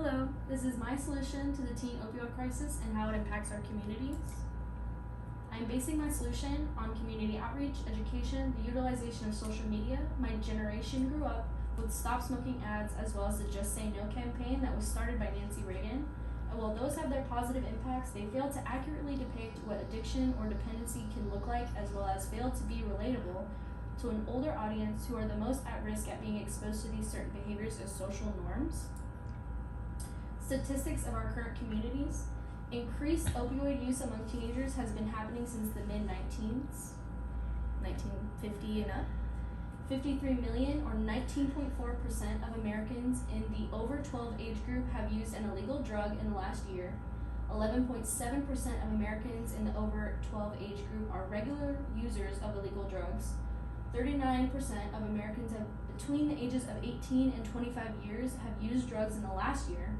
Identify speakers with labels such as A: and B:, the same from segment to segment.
A: Hello, this is my solution to the teen opioid crisis and how it impacts our communities. I'm basing my solution on community outreach, education, the utilization of social media. My generation grew up with stop smoking ads as well as the Just Say No campaign that was started by Nancy Reagan. And while those have their positive impacts, they fail to accurately depict what addiction or dependency can look like, as well as fail to be relatable to an older audience who are the most at risk at being exposed to these certain behaviors as social norms. Statistics of our current communities. Increased opioid use among teenagers has been happening since the mid-19s, 1950 and up. 53 million, or 19.4% of Americans in the over 12 age group have used an illegal drug in the last year. 11.7% of Americans in the over 12 age group are regular users of illegal drugs. 39% of Americans between the ages of 18 and 25 years have used drugs in the last year.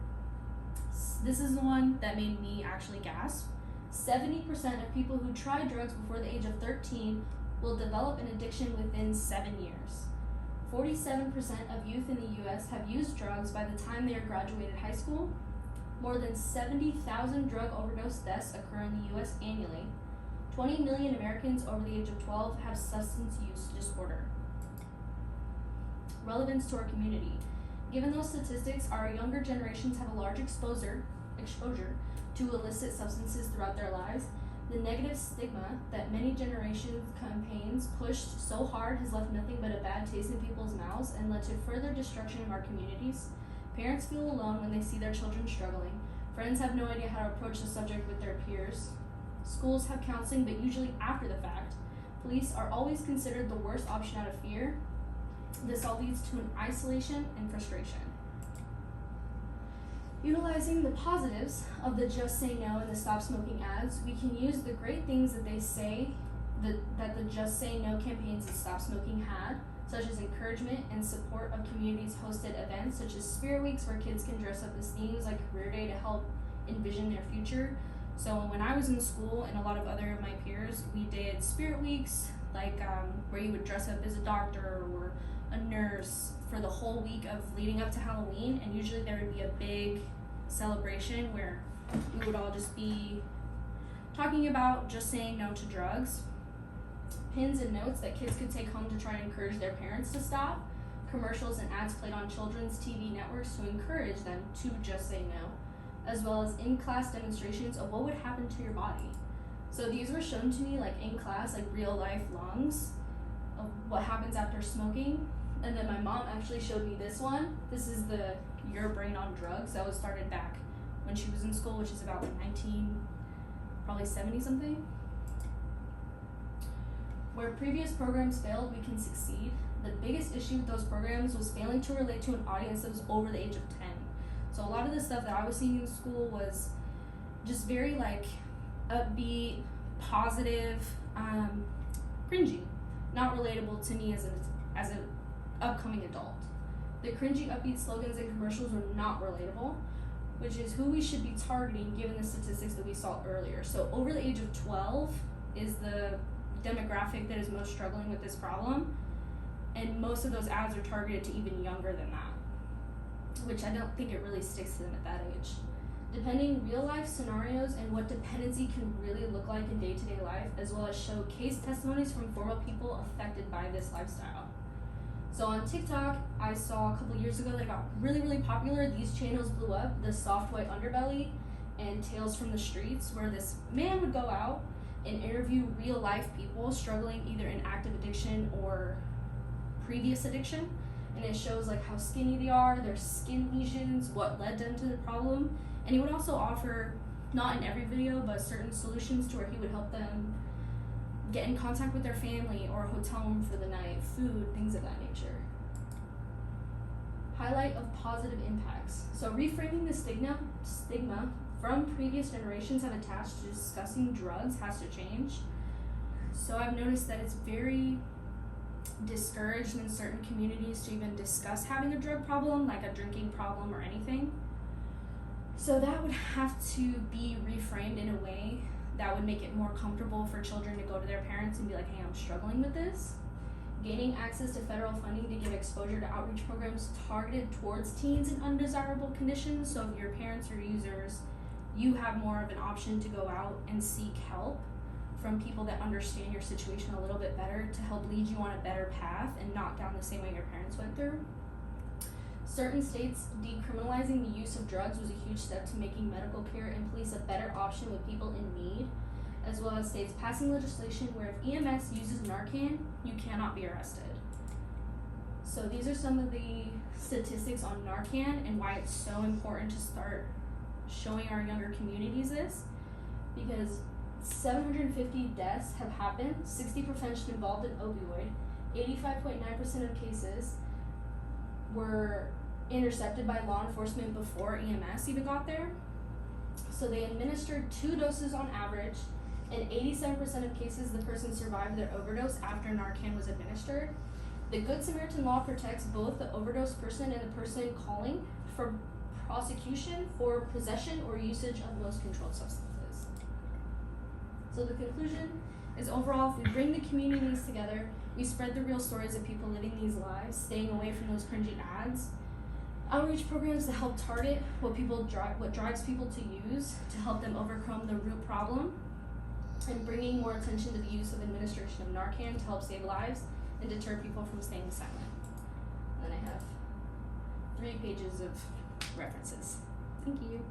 A: This is the one that made me actually gasp. 70% of people who try drugs before the age of 13 will develop an addiction within 7 years. 47% of youth in the US have used drugs by the time they are graduated high school. More than 70,000 drug overdose deaths occur in the US annually. 20 million Americans over the age of 12 have substance use disorder. Relevance to our community. Given those statistics, our younger generations have a large exposure to illicit substances throughout their lives. The negative stigma that many generations campaigns pushed so hard has left nothing but a bad taste in people's mouths and led to further destruction of our communities. Parents feel alone when they see their children struggling. Friends have no idea how to approach the subject with their peers. Schools have counseling, but usually after the fact. Police are always considered the worst option out of fear. This all leads to an isolation and frustration. Utilizing the positives of the Just Say No and the Stop Smoking ads, we can use the great things that they say that the Just Say No campaigns and Stop Smoking had, such as encouragement and support of communities hosted events such as Spirit Weeks, where kids can dress up as themes like Career Day to help envision their future. So when I was in school and a lot of other of my peers, we did Spirit Weeks, like where you would dress up as a doctor or a nurse for the whole week of leading up to Halloween, and usually there would be a big celebration where we would all just be talking about just saying no to drugs. Pins and notes that kids could take home to try and encourage their parents to stop. Commercials and ads played on children's TV networks to encourage them to just say no, as well as in-class demonstrations of what would happen to your body. So these were shown to me like in class, like real life lungs of what happens after smoking. And then my mom actually showed me this one. This is the Your Brain on Drugs that was started back when she was in school, which is about like 70 something. Where previous programs failed, we can succeed. The biggest issue with those programs was failing to relate to an audience that was over the age of 10. So a lot of the stuff that I was seeing in school was just very like upbeat, positive, cringy, not relatable to me as an upcoming adult. The cringy, upbeat slogans and commercials were not relatable, which is who we should be targeting given the statistics that we saw earlier. So over the age of 12 is the demographic that is most struggling with this problem, and most of those ads are targeted to even younger than that, which I don't think it really sticks to them at that age. Depending real life scenarios and what dependency can really look like in day-to-day life, as well as show case testimonies from former people affected by this lifestyle. So on TikTok, I saw a couple years ago that it got really, really popular. These channels blew up, the Soft White Underbelly and Tales from the Streets, where this man would go out and interview real life people struggling either in active addiction or previous addiction. And it shows like how skinny they are, their skin lesions, what led them to the problem. And he would also offer, not in every video, but certain solutions to where he would help them get in contact with their family or a hotel room for the night, food, things of that nature. Highlight of positive impacts. So reframing the stigma from previous generations have attached to discussing drugs has to change. So I've noticed that it's very discouraged in certain communities to even discuss having a drug problem, like a drinking problem or anything. So that would have to be reframed in a way that would make it more comfortable for children to go to their parents and be like, hey, I'm struggling with this. gaining access to federal funding to give exposure to outreach programs targeted towards teens in undesirable conditions. So if your parents are users, you have more of an option to go out and seek help from people that understand your situation a little bit better to help lead you on a better path and not down the same way your parents went through. Certain states decriminalizing the use of drugs was a huge step to making medical care and police a better option with people in need, as well as states passing legislation where if EMS uses Narcan, you cannot be arrested. So these are some of the statistics on Narcan and why it's so important to start showing our younger communities this, because 750 deaths have happened, 60% involved in opioid, 85.9% of cases were intercepted by law enforcement before EMS even got there. So they administered 2 doses on average. In 87% of cases, the person survived their overdose after Narcan was administered. The Good Samaritan law protects both the overdose person and the person calling for prosecution for possession or usage of most controlled substances. So the conclusion is, overall, if we bring the communities together, we spread the real stories of people living these lives, staying away from those cringy ads, outreach programs to help target what drives people to use to help them overcome the root problem, and bringing more attention to the use of administration of Narcan to help save lives and deter people from staying silent. And then I have 3 pages of references. Thank you.